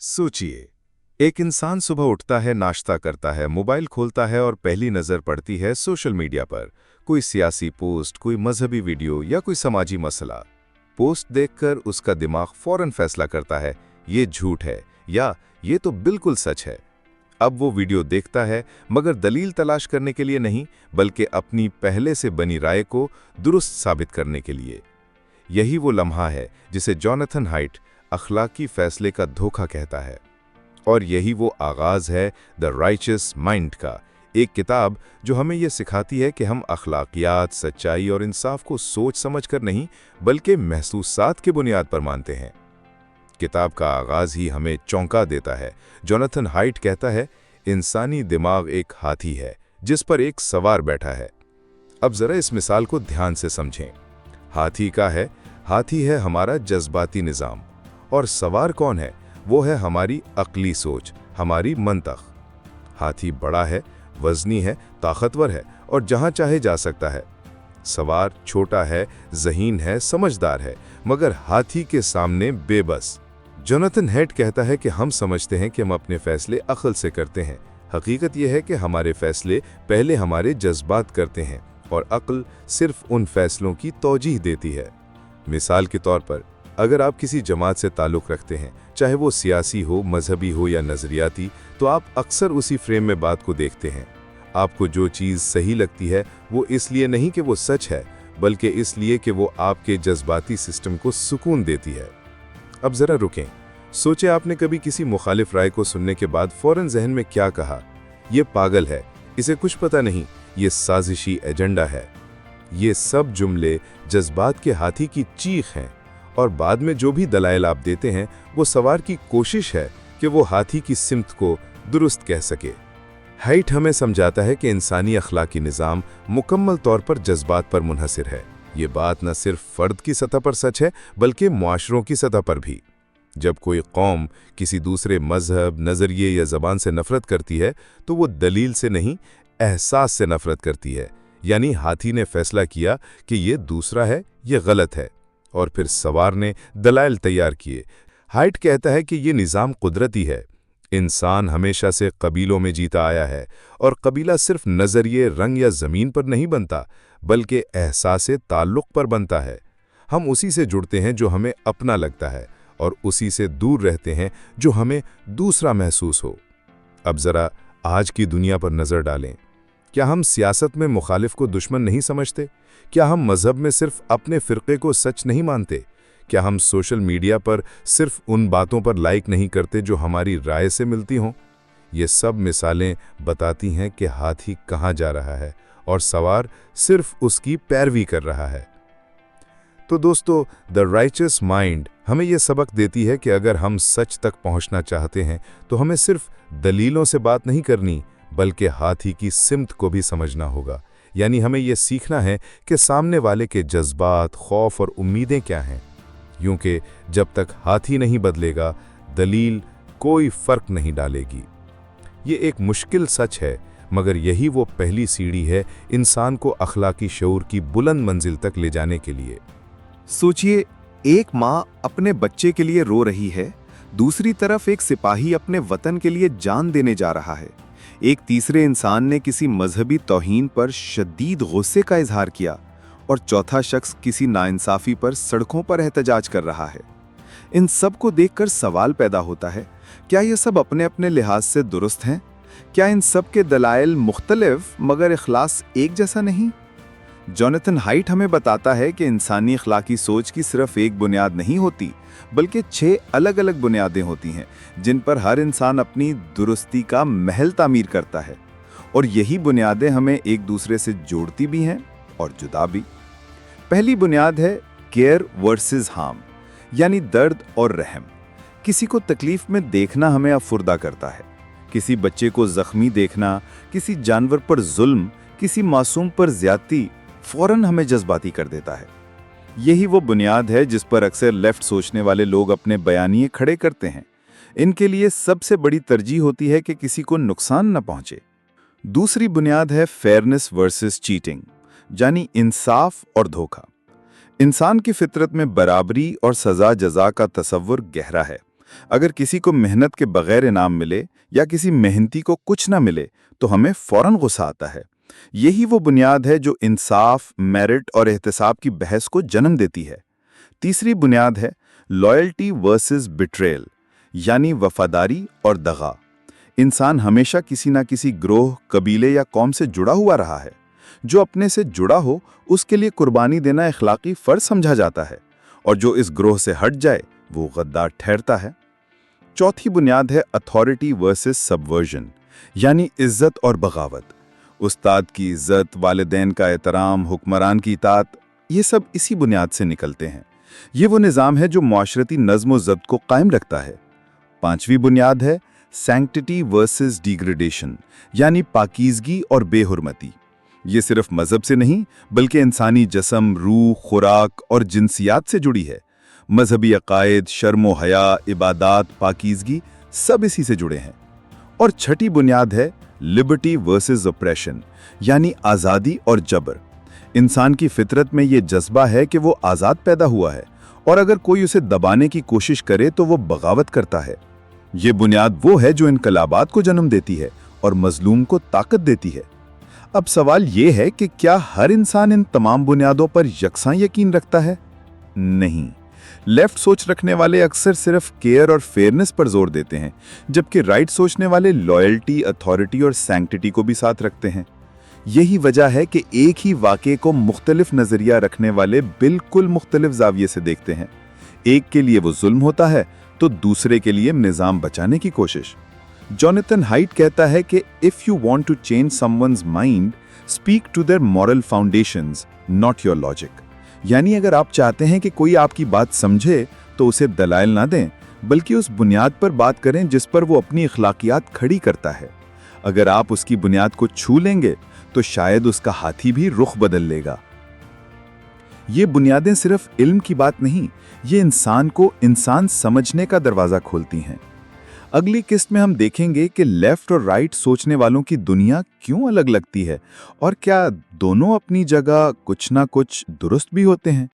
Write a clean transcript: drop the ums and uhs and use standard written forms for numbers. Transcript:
सोचिए, एक इंसान सुबह उठता है, नाश्ता करता है, मोबाइल खोलता है और पहली नज़र पड़ती है सोशल मीडिया पर। कोई सियासी पोस्ट, कोई मजहबी वीडियो या कोई समाजी मसला। पोस्ट देखकर उसका दिमाग फौरन फैसला करता है, ये झूठ है या ये तो बिल्कुल सच है। अब वो वीडियो देखता है, मगर दलील तलाश करने के लिए नहीं, बल्कि अपनी पहले से बनी राय को दुरुस्त साबित करने के लिए। यही वो लम्हा है जिसे जोनाथन हाइट अखलाकी फैसले का धोखा कहता है। और यही वो आगाज है द राइचस माइंड का, एक किताब जो हमें ये सिखाती है कि हम अखलाकियात, सच्चाई और इंसाफ को सोच समझ कर नहीं, बल्कि महसूसात की बुनियाद पर मानते हैं। किताब का आगाज ही हमें चौंका देता है। जोनाथन हाइट कहता है, इंसानी दिमाग एक हाथी है जिस पर एक सवार बैठा है। अब जरा इस मिसाल को ध्यान से समझें। हाथी का है, हाथी है हमारा जज्बाती निज़ाम, और सवार कौन है? वो है हमारी अक्ली सोच, हमारी मंतख। हाथी बड़ा है, वजनी है, ताकतवर है और जहां चाहे जा सकता है। सवार छोटा है, ज़हीन है, समझदार है, मगर हाथी के सामने बेबस। जोनाथन हाइट कहता है कि हम समझते हैं कि हम अपने फैसले अक्ल से करते हैं। हकीकत यह है कि हमारे फैसले पहले हमारे जज्बात करते हैं और अक्ल सिर्फ उन फैसलों की तौजीह देती है। मिसाल के तौर पर, अगर आप किसी जमात से ताल्लुक़ रखते हैं, चाहे वो सियासी हो, मजहबी हो या नज़रियाती, तो आप अक्सर उसी फ्रेम में बात को देखते हैं। आपको जो चीज़ सही लगती है वो इसलिए नहीं कि वो सच है, बल्कि इसलिए कि वो आपके जज्बाती सिस्टम को सुकून देती है। अब ज़रा रुकें, सोचें, आपने कभी किसी मुखालिफ राय को सुनने के बाद फ़ौरन जहन में क्या कहा? ये पागल है, इसे कुछ पता नहीं, ये साजिशी एजेंडा है। ये सब जुमले जज्बात के हाथी की चीख हैं, और बाद में जो भी दलाइल आप देते हैं वो सवार की कोशिश है कि वो हाथी की सिमत को दुरुस्त कह सके। हाइट हमें समझाता है कि इंसानी अखलाकी निज़ाम मुकम्मल तौर पर जज्बात पर मुनहसिर है। ये बात न सिर्फ फ़र्द की सतह पर सच है, बल्कि मुआशरों की सतह पर भी। जब कोई कौम किसी दूसरे मजहब, नज़रिए या ज़बान से नफ़रत करती है, तो वो दलील से नहीं, एहसास से नफ़रत करती है। यानी हाथी ने फैसला किया कि ये दूसरा है, ये गलत है, और फिर सवार ने दलाइल तैयार किए। हाइट कहता है कि ये निज़ाम कुदरती है। इंसान हमेशा से कबीलों में जीता आया है, और कबीला सिर्फ नज़रिए, रंग या ज़मीन पर नहीं बनता, बल्कि एहसासे ताल्लुक़ पर बनता है। हम उसी से जुड़ते हैं जो हमें अपना लगता है, और उसी से दूर रहते हैं जो हमें दूसरा महसूस हो। अब ज़रा आज की दुनिया पर नज़र डालें। क्या हम सियासत में मुखालिफ को दुश्मन नहीं समझते? क्या हम मज़हब में सिर्फ अपने फ़िरक़े को सच नहीं मानते? क्या हम सोशल मीडिया पर सिर्फ उन बातों पर लाइक नहीं करते जो हमारी राय से मिलती हों? ये सब मिसालें बताती हैं कि हाथी कहाँ जा रहा है और सवार सिर्फ उसकी पैरवी कर रहा है। तो दोस्तों, द राइचस माइंड हमें यह सबक देती है कि अगर हम सच तक पहुँचना चाहते हैं तो हमें सिर्फ दलीलों से बात नहीं करनी, बल्कि हाथी की सिमत को भी समझना होगा। यानी हमें यह सीखना है कि सामने वाले के जज्बात, खौफ और उम्मीदें क्या हैं। यूं कि जब तक हाथी नहीं बदलेगा, दलील कोई फ़र्क नहीं डालेगी। ये एक मुश्किल सच है, मगर यही वो पहली सीढ़ी है इंसान को अखलाकी शऊर की बुलंद मंजिल तक ले जाने के लिए। सोचिए, एक माँ अपने बच्चे के लिए रो रही है, दूसरी तरफ एक सिपाही अपने वतन के लिए जान देने जा रहा है। एक तीसरे इंसान ने किसी मजहबी तौहीन पर शदीद गुस्से का इजहार किया, और चौथा शख्स किसी नाइंसाफी पर सड़कों पर एहतजाज कर रहा है। इन सब को देखकर सवाल पैदा होता है, क्या ये सब अपने अपने लिहाज से दुरुस्त हैं? क्या इन सब के दलाइल मुख्तलिफ मगर इखलास एक जैसा नहीं? जोनाथन हाइट हमें बताता है कि इंसानी अखलाकी सोच की सिर्फ एक बुनियाद नहीं होती, बल्कि 6 अलग अलग बुनियादें होती हैं जिन पर हर इंसान अपनी दुरुस्ती का महल तामीर करता है। और यही बुनियादें हमें एक दूसरे से जोड़ती भी हैं और जुदा भी। पहली बुनियाद है केयर वर्सेस हार्म, यानी दर्द और रहम। किसी को तकलीफ में देखना हमें अफुर्दा करता है। किसी बच्चे को जख्मी देखना, किसी जानवर पर जुल्म, किसी मासूम पर ज्यादती फौरन हमें जज्बाती कर देता है। यही वो बुनियाद है जिस पर अक्सर लेफ्ट सोचने वाले लोग अपने बयानिए खड़े करते हैं। इनके लिए सबसे बड़ी तरजीह होती है कि किसी को नुकसान न पहुंचे। दूसरी बुनियाद है फेयरनेस वर्सेस चीटिंग, यानी इंसाफ और धोखा। इंसान की फितरत में बराबरी और सजा जजा का तसव्वुर गहरा है, अगर किसी को मेहनत के बगैर इनाम मिले या किसी मेहनती को कुछ ना मिले तो हमें फौरन गुस्सा आता है। यही वो बुनियाद है जो इंसाफ, मेरिट और एहतसाब की बहस को जन्म देती है। तीसरी बुनियाद है लॉयल्टी वर्सेस बिट्रेयल, यानी वफादारी और दगा। इंसान हमेशा किसी ना किसी ग्रोह, कबीले या कौम से जुड़ा हुआ रहा है। जो अपने से जुड़ा हो उसके लिए कुर्बानी देना इखलाकी फर्ज समझा जाता है, और जो इस ग्रोह से हट जाए वो गद्दार ठहरता है। चौथी बुनियाद है अथॉरिटी वर्सेस सबवर्जन, यानी इज्जत और बगावत। उस्ताद की इज्जत, वालिदैन का एहतराम, हुक्मरान की इताअत, ये सब इसी बुनियाद से निकलते हैं। ये वो निज़ाम है जो माशरती नज़्म व ज़ब्त को कायम रखता है। पांचवी बुनियाद है सैंक्टिटी वर्सेस डिग्रेडेशन, यानी पाकीज़गी और बेहुरमती। ये सिर्फ मजहब से नहीं बल्कि इंसानी जिस्म, रूह, खुराक और जिनसियात से जुड़ी है। मजहबी अकायद, शर्म व हया, इबादात, पाकीज़गी सब इसी से जुड़े हैं। और छठी बुनियाद है लिबर्टी वर्सेस ऑप्रेशन, यानी आज़ादी और जबर। इंसान की फितरत में ये जज्बा है कि वो आज़ाद पैदा हुआ है, और अगर कोई उसे दबाने की कोशिश करे तो वो बगावत करता है। ये बुनियाद वो है जो इनकलाबात को जन्म देती है और मजलूम को ताकत देती है। अब सवाल ये है कि क्या हर इंसान इन तमाम बुनियादों पर यकसां यकीन रखता है? नहीं। लेफ्ट सोच रखने वाले अक्सर सिर्फ केयर और फेयरनेस पर जोर देते हैं, जबकि राइट सोचने वाले लॉयल्टी, अथॉरिटी और सैंक्टिटी को भी साथ रखते हैं। यही वजह है कि एक ही वाक़े को मुख्तलिफ नज़रिया रखने वाले बिल्कुल मुख्तलिफ जाविये से देखते हैं। एक के लिए वो जुल्म होता है तो दूसरे के लिए निज़ाम बचाने की कोशिश। जॉनथन हाइट कहता है कि if you want to change someone's mind, speak to their moral foundations, not your logic. यानी अगर आप चाहते हैं कि कोई आपकी बात समझे तो उसे दलाइल ना दें, बल्कि उस बुनियाद पर बात करें जिस पर वो अपनी अखलाकियात खड़ी करता है। अगर आप उसकी बुनियाद को छू लेंगे तो शायद उसका हाथी भी रुख बदल लेगा। ये बुनियादें सिर्फ इल्म की बात नहीं, ये इंसान को इंसान समझने का दरवाज़ा खोलती हैं। अगली किस्त में हम देखेंगे कि लेफ्ट और राइट सोचने वालों की दुनिया क्यों अलग लगती है, और क्या दोनों अपनी जगह कुछ ना कुछ दुरुस्त भी होते हैं।